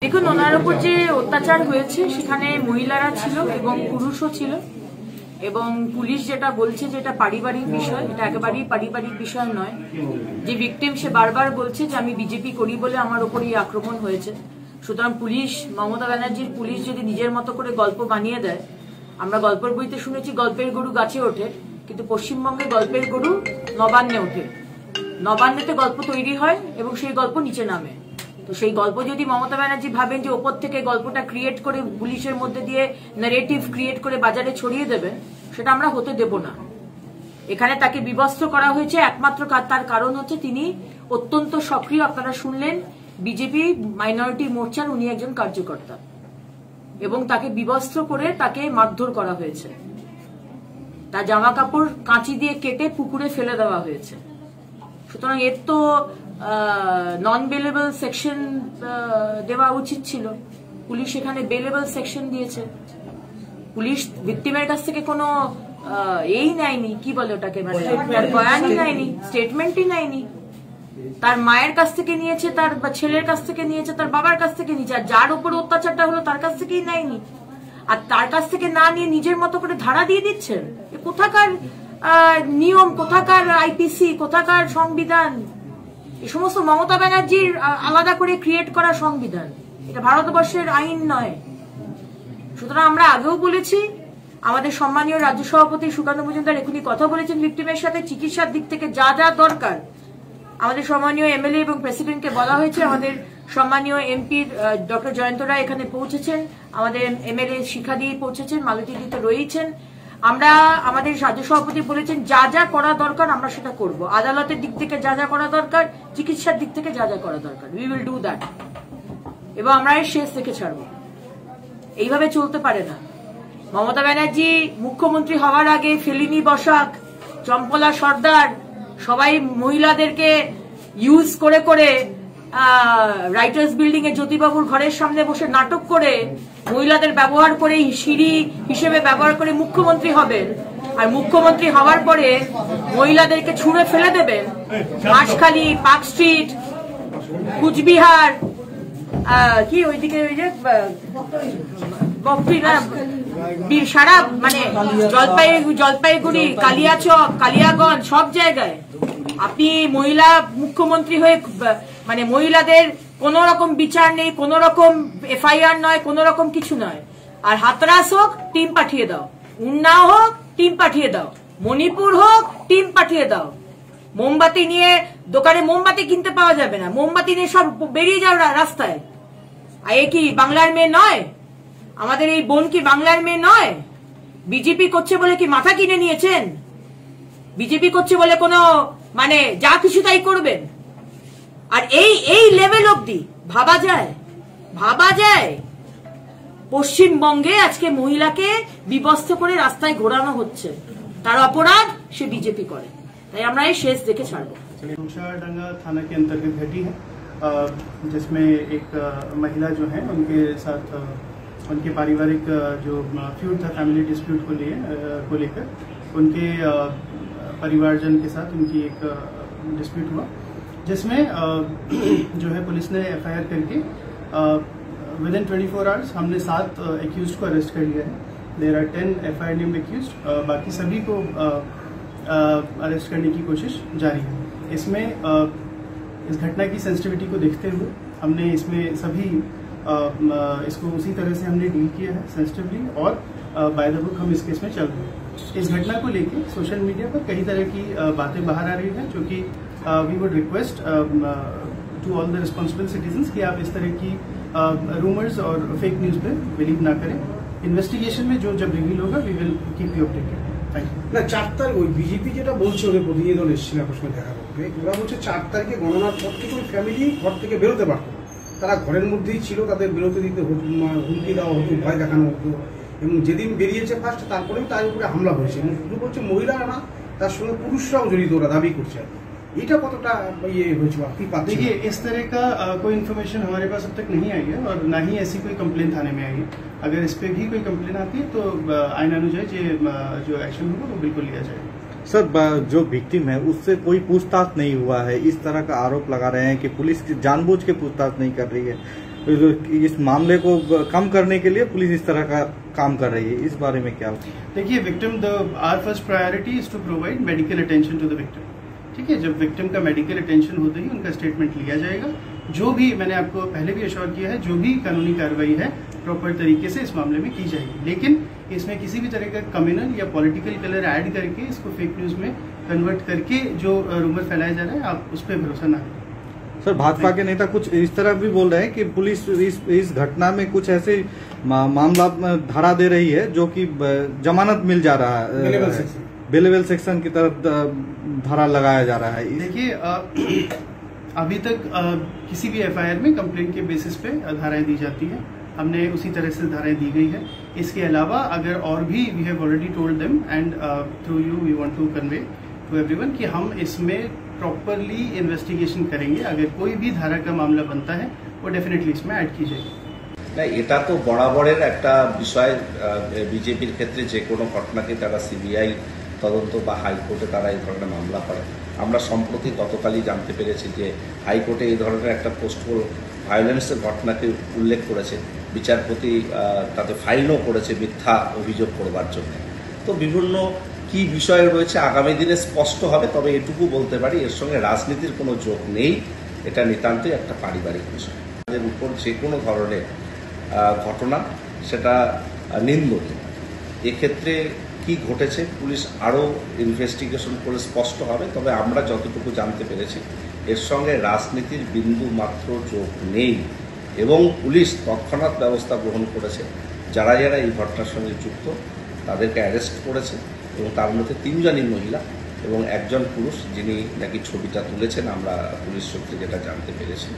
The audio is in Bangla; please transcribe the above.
দেখুন, ওনার উপর যে অত্যাচার হয়েছে সেখানে মহিলারা ছিল এবং পুরুষও ছিল, এবং পুলিশ যেটা বলছে যে এটা পারিবারিক বিষয়, এটা একেবারেই পারিবারিক বিষয় নয়। যে ভিকটিম সে বারবার বলছে যে আমি বিজেপি করি বলে আমার উপর এই আক্রমণ হয়েছে। সুতরাং পুলিশ, মমতা ব্যানার্জির পুলিশ যদি নিজের মতো করে গল্প বানিয়ে দেয়, আমরা গল্পের বইতে শুনেছি গল্পের গরু গাছে ওঠে, কিন্তু পশ্চিমবঙ্গে গল্পের গরু নবান্নে ওঠে। নবান্নেতে গল্প তৈরি হয় এবং সেই গল্প নিচে নামে। তো সেই গল্প যদি মমতা ব্যানার্জি ভাবেন যে ওপর থেকে গল্পটা ক্রিয়েট করে পুলিশের মধ্যে দিয়ে ন্যারেটিভ ক্রিয়েট করে বাজারে ছড়িয়ে দেবে, সেটা আমরা হতে দেব না। এখানে তাকে বিবস্ত্র করা হয়েছে, একমাত্র তার কারণ হচ্ছে তিনি অত্যন্ত সক্রিয়। আপনারা শুনলেন বিজেপি মাইনরিটি মোর্চার উনি একজন কার্যকর্তা, এবং তাকে বিবস্ত্র করে তাকে মারধর করা হয়েছে। তার জামা কাপড় কাঁচি দিয়ে কেটে পুকুরে ফেলে দেওয়া হয়েছে। সুতরাং এর তো নন বেলেবল সেকশন দেওয়া উচিত ছিল। পুলিশ এখানে বেলেবল সেকশন দিয়েছে। পুলিশ ভিকটিমের কাছ থেকে কোনো এই নেয়নি, কি বলে ওটাকে, মানে বয়ানই নেয়নি, স্টেটমেন্টই নেয়নি। তার মায়ের কাছ থেকে নিয়েছে, তার ছেলের কাছ থেকে নিয়েছে, তার বাবার কাছ থেকে নিয়েছে, আর যার উপর অত্যাচারটা হলো তার কাছ থেকেই নেয়নি। আর তার কাছ থেকে না নিয়ে নিজের মতো করে ধারা দিয়ে দিচ্ছেন। কোথাকার নিয়ম, কোথাকার আইপিসি, কোথাকার সংবিধান? এই সমস্ত মমতা ব্যানার্জির আলাদা করে ক্রিয়েট করা সংবিধান, এটা ভারতবর্ষের আইন নয়। সুতরাং আমরা আগেও বলেছি, আমাদের সম্মানীয় রাজ্য সভাপতি সুকান্ত মজুমদার এখনই কথা বলেছেন, ভিকটিমের সাথে চিকিৎসার দিক থেকে যা যা দরকার আমাদের সম্মানীয় এমএলএ এবং প্রেসিডেন্টকে বলা হয়েছে। আমাদের সম্মানীয় এমপি ডক্টর জয়ন্ত রায় এখানে পৌঁছেছেন, আমাদের এমএলএ শিখাদি পৌঁছেছেন, মালতীদি তো রয়েছেন। আমরা আমাদের রাজ্য সভাপতি বলেছেন যা যা করা দরকার আমরা সেটা করব। আদালতের দিক থেকে যা যা করা দরকার, চিকিৎসার দিক থেকে যা যা করা দরকার, উই উইল ডু দ্যাট। এবং আমরা এর শেষ দেখে ছাড়ব। এইভাবে চলতে পারে না। মমতা ব্যানার্জি মুখ্যমন্ত্রী হওয়ার আগে ফেলিনি বসাক, চম্পলা সর্দার সবাই মহিলাদেরকে ইউজ করে করে রাইটার্স বিল্ডিং এ জ্যোতিবাবুর ঘরের সামনে বসে নাটক করে মহিলাদের ব্যবহার করে সিঁড়ি হিসেবে ব্যবহার করে মুখ্যমন্ত্রী হবেন। আর মুখ্যমন্ত্রী হওয়ার পরে মহিলাদেরকে ছুঁড়ে ফেলে দেবেন হাঁসখালি, পার্ক স্ট্রিট, কুচবিহার, কি ওইদিকে ওই যে সারা মানে জলপাইগুড়ি, কালিয়াচক, কালিয়াগঞ্জ, সব জায়গায় আপনি মহিলা মুখ্যমন্ত্রী হয়ে মানে মহিলাদের কোন রকম বিচার নেই, কোন রকম এফআইআর নয়, কোন রকম কিছু নয়। আর হাতরাস হোক টিম পাঠিয়ে দাও, উন্নাও হোক টিম পাঠিয়ে দাও, মণিপুর হোক টিম পাঠিয়ে দাও। মোমবাতি নিয়ে দোকানে মোমবাতি কিনতে পাওয়া যাবে না, মোমবাতি নিয়ে সব বেরিয়ে যাও রাস্তায়। আর এ কি বাংলার মেয়ে নয়? আমাদের এই বোন কি বাংলার মেয়ে নয়? বিজেপি করছে বলে কি মাথা কিনে নিয়েছেন? বিজেপি করছে বলে কোনো মানে যা কিছু তাই করবেন? আর এই লেভেল অব্দি ভাবা যায়? পশ্চিমবঙ্গে আজকে মহিলাকে বিবস্ত্র করে রাস্তায় ঘোরানো হচ্ছে, তার অপরাধ সে বিজেপি করে। তাই আমরা এই শেষ দেখে ছাড়বো। डांगा थाना के अंतर्गत घटी है, जिसमें एक महिला जो है उनके साथ उनके पारिवारिक जो फ्यूड था, फैमिली डिस्प्यूट को लेकर उनके परिवारजन के साथ उनकी एक डिस्प्यूट हुआ, जिसमें जो है पुलिस ने एफआईआर करके विदिन 24 आवर्स हमने 7 एक्यूज को अरेस्ट कर लिया है। There are 10 FIR named accused, बाकी सभी को अरेस्ट करने की कोशिश जारी है। इसमें इस घटना की सेंसिटिविटी को देखते हुए हमने इसमें सभी इसको उसी तरह से हमने डील किया है सेंसिटिवली, और बाय द बुक हम इस केस में चल रहे हैं। इस घटना को लेकर सोशल मीडिया पर कई तरह की बातें बाहर आ रही हैं, जो कि we would request to all the responsible citizens कि आप इस तरह की रूमर्स और फेक न्यूज पे बिलीव ना करें। इन्वेस्टिगेशन में जो जब रिवील होगा we will keep you updated. না 4 তারিখ ওই বিজেপি যেটা বলছে, ওদের প্রতিনিধিদল এসেছিল আপনার সঙ্গে দেখা করতে, ওরা বলছে 4 তারিখে গণনার পর থেকে ওই ফ্যামিলি ঘর থেকে বেরোতে পারতো, তারা ঘরের মধ্যেই ছিল, তাদের বেরোতে দিতে হুমকি দেওয়া হতো, ভয় দেখানো হতো, এবং যেদিন বেরিয়েছে ফার্স্ট তারপরেও তার উপরে হামলা হয়েছে। এবং শুধু বলছে মহিলারা না, তার সঙ্গে পুরুষরাও জড়িত, ওরা দাবি করছে। এটা কতটা ইয়ে হয়েছে আপনি পাচ্ছেন? देखिए, इस तरह का कोई इन्फॉर्मेशन हमारे पास अब तक नहीं आई है, और ना ही ऐसी कोई कंप्लेन थाने में आई है। अगर इस पे भी कोई कंप्लेन आती है तो आईन अनुजाई जो एक्शन होगा वो बिल्कुल लिया जाएगा। सर, जो विक्टिम है उससे कोई पूछताछ नहीं हुआ है, इस तरह का आरोप लगा रहे हैं कि पुलिस जानबूझ के पूछताछ नहीं कर रही है। इस मामले को कम करने के लिए पुलिस इस तरह का काम कर रही है, इस बारे में क्या? देखिए victim our first priority is to provide medical attention to the victim. ठीक है, जब विक्टिम का मेडिकल अटेंशन होते ही उनका स्टेटमेंट लिया जाएगा। जो भी मैंने आपको पहले भी अश्योर किया है, जो भी कानूनी कार्रवाई है प्रॉपर तरीके से इस मामले में की जाएगी, लेकिन इसमें किसी भी तरह का कम्युनल या पॉलिटिकल कलर ऐड करके इसको फेक न्यूज में कन्वर्ट करके जो रूमर फैलाया जा रहा है, आप उस पर भरोसा ना करें। सर, भाजपा के नेता कुछ इस तरह भी बोल रहे हैं कि पुलिस इस घटना में कुछ ऐसे मामला धारा दे रही है जो कि जमानत मिल जा रहा है, बेलेबल सेक्शन की तरफ धारा लगाया जा रहा है। देखिए अभी तक किसी भी एफआईआर में कंप्लेंट के बेसिस पे धाराएं दी जाती हैं, हमने उसी तरह से धाराएं दी गई है। इसके अलावा अगर और भी we have already told them and through you we want to convey to everyone कि हम इसमें प्रॉपरली इन्वेस्टिगेशन करेंगे। अगर कोई भी धारा का मामला बनता है वो डेफिनेटली इसमें ऐड की जाएगी। না, এটা তো বরাবরের একটা বিষয়। বিজেপির ক্ষেত্রে যে কোনো ঘটনাকে তারা সিবিআই তদন্ত বা হাইকোর্টে তারা এই ধরনের মামলা করে। আমরা সম্প্রতি গতকালই জানতে পেরেছি যে হাইকোর্টে এই ধরনের একটা পোস্টপোল ভায়োলেন্সের ঘটনাকে উল্লেখ করেছে, বিচারপতি তাতে ফাইনও করেছে মিথ্যা অভিযোগ করবার জন্য। তো বিভিন্ন কি বিষয় রয়েছে আগামী দিনে স্পষ্ট হবে, তবে এটুকু বলতে পারি এর সঙ্গে রাজনীতির কোনো যোগ নেই, এটা নিতান্তই একটা পারিবারিক বিষয়। এর উপর যে কোনো ধরনের ঘটনা সেটা নিন্দনীয়। এক্ষেত্রে কি ঘটেছে পুলিশ আরও ইনভেস্টিগেশন করে স্পষ্ট হবে, তবে আমরা যতটুকু জানতে পেরেছি এর সঙ্গে রাজনীতির বিন্দু মাত্র যোগ নেই এবং পুলিশ তৎক্ষণাৎ ব্যবস্থা গ্রহণ করেছে। যারা যারা এই ঘটনার সঙ্গে যুক্ত তাদেরকে অ্যারেস্ট করেছে এবং তার মধ্যে 3 জনই মহিলা এবং 1 জন পুরুষ, যিনি নাকি ছবিটা তুলেছেন আমরা পুলিশ সূত্রে যেটা জানতে পেরেছি।